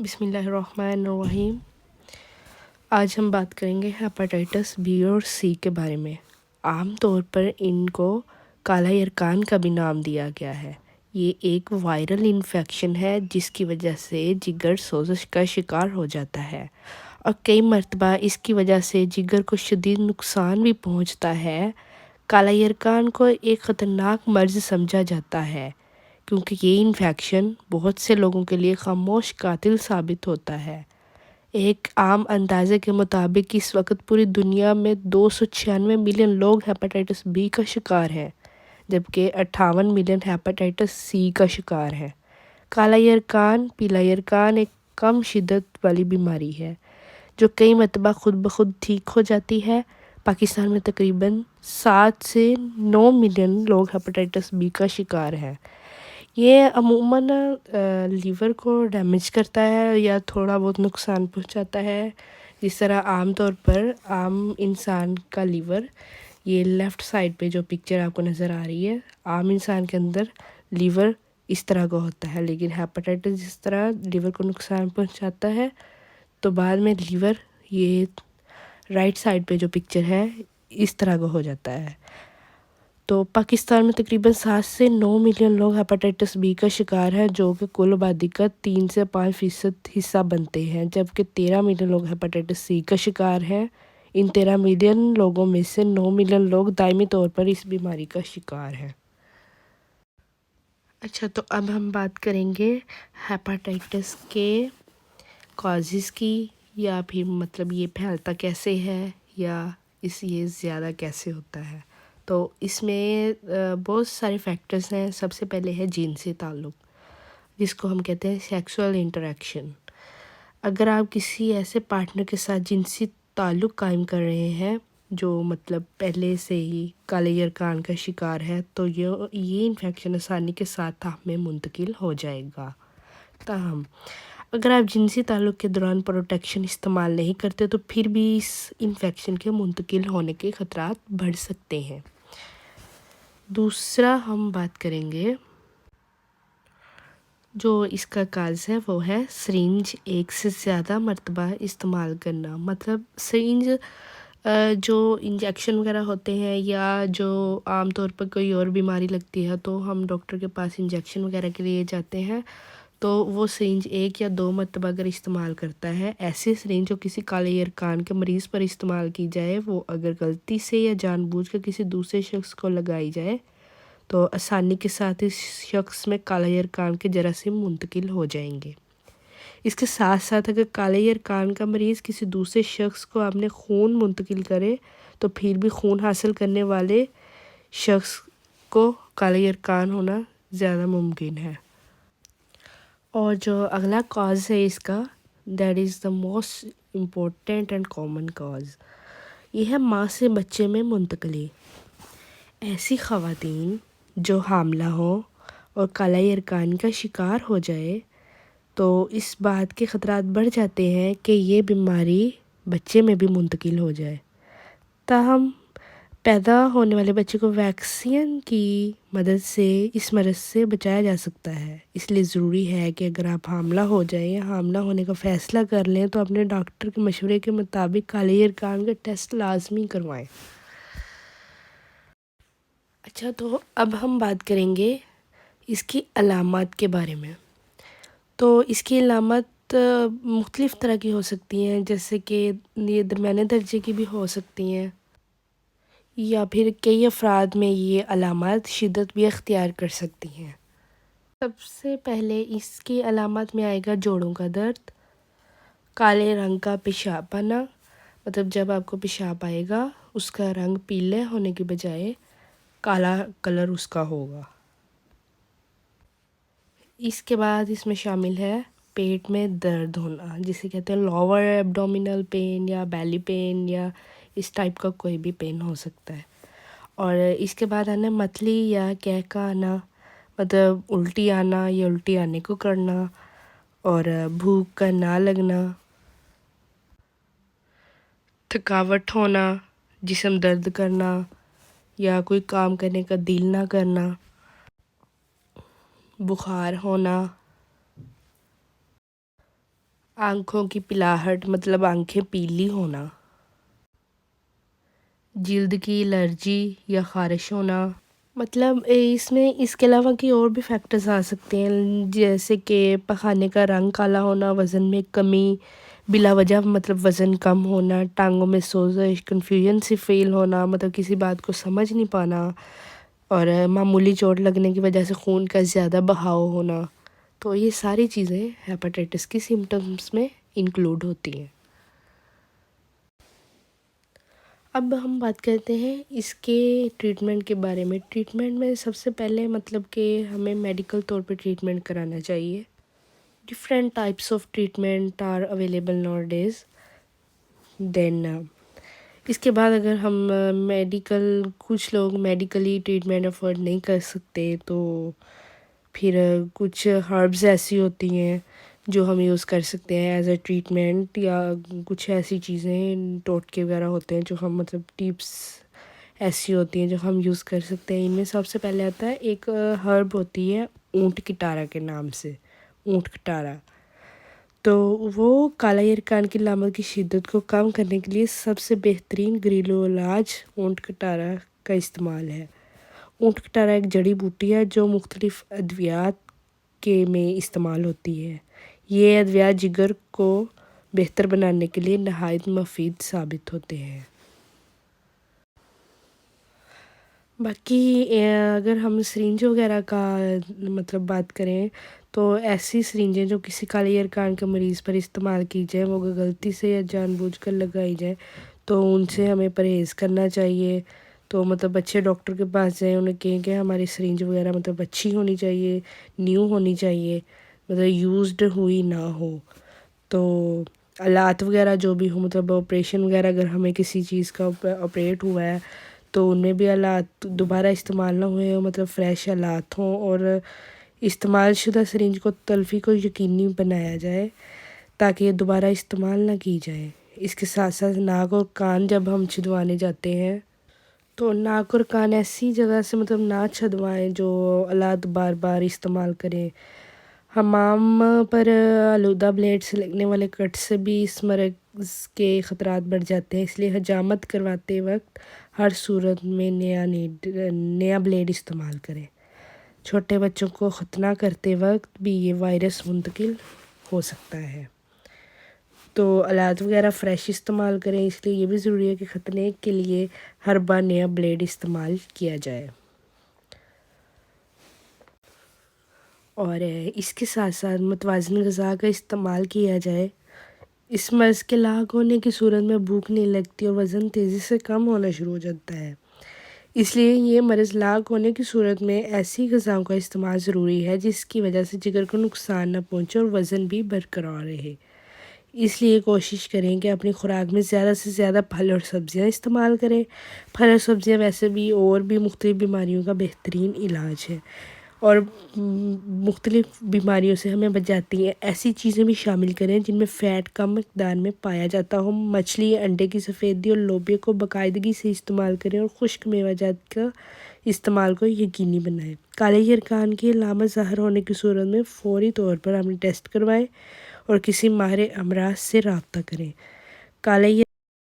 بسم اللہ الرحمن الرحیم۔ آج ہم بات کریں گے ہیپاٹائٹس بی اور سی کے بارے میں۔ عام طور پر ان کو کالا یرکان کا بھی نام دیا گیا ہے۔ یہ ایک وائرل انفیکشن ہے جس کی وجہ سے جگر سوزش کا شکار ہو جاتا ہے، اور کئی مرتبہ اس کی وجہ سے جگر کو شدید نقصان بھی پہنچتا ہے۔ کالا یرکان کو ایک خطرناک مرض سمجھا جاتا ہے کیونکہ یہ انفیکشن بہت سے لوگوں کے لیے خاموش قاتل ثابت ہوتا ہے۔ ایک عام اندازے کے مطابق اس وقت پوری دنیا میں 296 ملین لوگ ہیپاٹائٹس بی کا شکار ہیں، جبکہ 58 ملین ہیپاٹائٹس سی کا شکار ہیں۔ کالا یرکان پیلا یرکان ایک کم شدت والی بیماری ہے جو کئی مرتبہ خود بخود ٹھیک ہو جاتی ہے۔ پاکستان میں تقریباً 7 سے 9 ملین لوگ ہیپاٹائٹس بی کا شکار ہیں۔ یہ عموماً لیور کو ڈیمیج کرتا ہے یا تھوڑا بہت نقصان پہنچاتا ہے، جس طرح عام طور پر عام انسان کا لیور، یہ لیفٹ سائڈ پہ جو پکچر آپ کو نظر آ رہی ہے، عام انسان کے اندر لیور اس طرح کا ہوتا ہے، لیکن ہیپاٹائٹس جس طرح لیور کو نقصان پہنچاتا ہے تو بعد میں لیور یہ رائٹ سائڈ پہ جو پکچر ہے اس طرح کا ہو جاتا ہے۔ تو پاکستان میں تقریباً 7 سے 9 ملین لوگ ہیپاٹائٹس بی کا شکار ہیں، جو کہ کل آبادی کا 3 سے 5% حصہ بنتے ہیں، جبکہ 13 ملین لوگ ہیپاٹائٹس سی کا شکار ہیں۔ ان 13 ملین لوگوں میں سے 9 ملین لوگ دائمی طور پر اس بیماری کا شکار ہیں۔ اچھا، تو اب ہم بات کریں گے ہیپاٹائٹس کے کازز کی، یا پھر مطلب یہ پھیلتا کیسے ہے یا یہ زیادہ کیسے ہوتا ہے۔ تو اس میں بہت سارے فیکٹرز ہیں۔ سب سے پہلے ہے جنسی تعلق، جس کو ہم کہتے ہیں سیکسول انٹریکشن۔ اگر آپ کسی ایسے پارٹنر کے ساتھ جنسی تعلق قائم کر رہے ہیں جو مطلب پہلے سے ہی کالے یرکان کا شکار ہے، تو یہ انفیکشن آسانی کے ساتھ آپ میں منتقل ہو جائے گا۔ تاہم اگر آپ جنسی تعلق کے دوران پروٹیکشن استعمال نہیں کرتے تو پھر بھی اس انفیکشن کے منتقل ہونے کے خطرات بڑھ سکتے ہیں۔ دوسرا ہم بات کریں گے جو اس کا کاز ہے، وہ ہے سرنج ایک سے زیادہ مرتبہ استعمال کرنا۔ مطلب سرنج جو انجیکشن وغیرہ ہوتے ہیں، یا جو عام طور پر کوئی اور بیماری لگتی ہے تو ہم ڈاکٹر کے پاس انجیکشن وغیرہ کے لیے جاتے ہیں، تو وہ سرنج 1 یا 2 مرتبہ اگر استعمال کرتا ہے، ایسی سرنج جو کسی کالے یرکان کے مریض پر استعمال کی جائے، وہ اگر غلطی سے یا جان بوجھ کر کسی دوسرے شخص کو لگائی جائے تو آسانی کے ساتھ اس شخص میں کالا یرکان کے جراثیم منتقل ہو جائیں گے۔ اس کے ساتھ ساتھ اگر کالے یرکان کا مریض کسی دوسرے شخص کو اپنے خون منتقل کرے تو پھر بھی خون حاصل کرنے والے شخص کو کالا یرکان ہونا زیادہ ممکن ہے۔ اور جو اگلا کاز ہے اس کا، that is the most important and common cause, یہ ہے ماں سے بچے میں منتقلی۔ ایسی خواتین جو حاملہ ہوں اور کالا یرکان کا شکار ہو جائے تو اس بات کے خطرات بڑھ جاتے ہیں کہ یہ بیماری بچے میں بھی منتقل ہو جائے۔ تاہم پیدا ہونے والے بچے کو ویکسین کی مدد سے اس مرض سے بچایا جا سکتا ہے۔ اس لیے ضروری ہے کہ اگر آپ حاملہ ہو جائیں یا حاملہ ہونے کا فیصلہ کر لیں تو اپنے ڈاکٹر کے مشورے کے مطابق کالے یرکان کا ٹیسٹ لازمی کروائیں۔ اچھا، تو اب ہم بات کریں گے اس کی علامات کے بارے میں۔ تو اس کی علامات مختلف طرح کی ہو سکتی ہیں، جیسے کہ یہ درمیانے درجے کی بھی ہو سکتی ہیں، یا پھر کئی افراد میں یہ علامات شدت بھی اختیار کر سکتی ہیں۔ سب سے پہلے اس کی علامات میں آئے گا جوڑوں کا درد، کالے رنگ کا پیشاب آنا، مطلب جب آپ کو پیشاب آئے گا اس کا رنگ پیلے ہونے کی بجائے کالا کلر اس کا ہوگا۔ اس کے بعد اس میں شامل ہے پیٹ میں درد ہونا، جسے کہتے ہیں لوور ایبڈومینل پین یا بیلی پین، یا اس ٹائپ کا کوئی بھی پین ہو سکتا ہے۔ اور اس کے بعد آنا متلی یا کہکا آنا، مطلب الٹی آنا یا الٹی آنے کو کرنا، اور بھوک کا نہ لگنا، تھکاوٹ ہونا، جسم درد کرنا یا کوئی کام کرنے کا دل نہ کرنا، بخار ہونا، آنکھوں کی پلاہٹ مطلب آنکھیں پیلی ہونا، جلد کی الرجی یا خارش ہونا، مطلب اس میں اس کے علاوہ کی اور بھی فیکٹرز آ سکتے ہیں، جیسے کہ پخانے کا رنگ کالا ہونا، وزن میں کمی، بلا وجہ مطلب وزن کم ہونا، ٹانگوں میں سوزش، کنفیوژن سے فیل ہونا، مطلب کسی بات کو سمجھ نہیں پانا، اور معمولی چوٹ لگنے کی وجہ سے خون کا زیادہ بہاؤ ہونا. تو یہ ساری چیزیں ہیپاٹائٹس کی سمٹمز میں انکلوڈ ہوتی ہیں. اب ہم بات کرتے ہیں اس کے ٹریٹمنٹ کے بارے میں. ٹریٹمنٹ میں سب سے پہلے مطلب کہ ہمیں میڈیکل طور پہ ٹریٹمنٹ کرانا چاہیے. Different types of treatment are available nowadays. Then اس کے بعد اگر ہم کچھ لوگ میڈیکلی ٹریٹمنٹ افورڈ نہیں کر سکتے تو پھر کچھ ہربز ایسی ہوتی ہیں جو ہم یوز کر سکتے ہیں ایز اے ٹریٹمنٹ، یا کچھ ایسی چیزیں ٹوٹکے وغیرہ ہوتے ہیں جو ہم مطلب ٹیپس ایسی ہوتی ہیں جو ہم یوز کر سکتے ہیں. ان میں سب سے پہلے آتا ہے ایک ہرب ہوتی ہے اونٹ کٹارا کے نام سے، اونٹ کٹارا. تو وہ کالا یرکان کی علامت کی شدت کو کم کرنے کے لیے سب سے بہترین گھریلو علاج اونٹ کٹارا کا استعمال ہے. اونٹ کٹارا ایک جڑی بوٹی ہے جو مختلف ادویات میں استعمال ہوتی ہے. یہ ادویات جگر کو بہتر بنانے کے لیے نہایت مفید ثابت ہوتے ہیں. باقی اگر ہم سرنج وغیرہ کا مطلب بات کریں تو ایسی سرنجیں جو کسی کالے یرکان کے مریض پر استعمال کی جائیں، وہ غلطی سے یا جان بوجھ کر لگائی جائیں تو ان سے ہمیں پرہیز کرنا چاہیے. تو مطلب اچھے ڈاکٹر کے پاس جائیں، انہیں کہیں کہ ہماری سرنج وغیرہ مطلب اچھی ہونی چاہیے، نیو ہونی چاہیے، مطلب یوزڈ ہوئی نہ ہو. تو آلات وغیرہ جو بھی ہو، مطلب آپریشن وغیرہ اگر ہمیں کسی چیز کا آپریٹ ہوا ہے تو ان میں بھی آلات دوبارہ استعمال نہ ہوئے، مطلب فریش آلات ہوں، اور استعمال شدہ سرنج کو تلفی کو یقینی بنایا جائے تاکہ یہ دوبارہ استعمال نہ کی جائے. اس کے ساتھ ساتھ ناک اور کان جب ہم چھدوانے جاتے ہیں تو ناک اور کان ایسی جگہ سے مطلب نہ چھدوائیں جو آلات بار بار استعمال کریں. حمام پر آلودہ بلیڈ سے لگنے والے کٹ سے بھی اس مرض کے خطرات بڑھ جاتے ہیں، اس لیے حجامت کرواتے وقت ہر صورت میں نیا بلیڈ استعمال کریں. چھوٹے بچوں کو ختنہ کرتے وقت بھی یہ وائرس منتقل ہو سکتا ہے. تو آلات وغیرہ فریش استعمال کریں، اس لیے یہ بھی ضروری ہے کہ ختنے کے لیے ہر بار نیا بلیڈ استعمال کیا جائے. اور اس کے ساتھ ساتھ متوازن غذا کا استعمال کیا جائے. اس مرض کے لاحق ہونے کی صورت میں بھوک نہیں لگتی اور وزن تیزی سے کم ہونا شروع ہو جاتا ہے. اس لیے یہ مرض لاحق ہونے کی صورت میں ایسی غذاؤں کا استعمال ضروری ہے جس کی وجہ سے جگر کو نقصان نہ پہنچے اور وزن بھی برقرار رہے. اس لیے کوشش کریں کہ اپنی خوراک میں زیادہ سے زیادہ پھل اور سبزیاں استعمال کریں. پھل اور سبزیاں ویسے بھی اور بھی مختلف بیماریوں کا بہترین علاج ہے اور مختلف بیماریوں سے ہمیں بچاتی ہیں. ایسی چیزیں بھی شامل کریں جن میں فیٹ کم مقدار میں پایا جاتا ہو. مچھلی، انڈے کی سفیدی اور لوبیا کو باقاعدگی سے استعمال کریں اور خشک میوہ جات کا استعمال کو یقینی بنائیں. کالے یرکان کی علامت ظاہر ہونے کی صورت میں فوری طور پر ہم ٹیسٹ کروائیں اور کسی ماہر امراض سے رابطہ کریں. کالے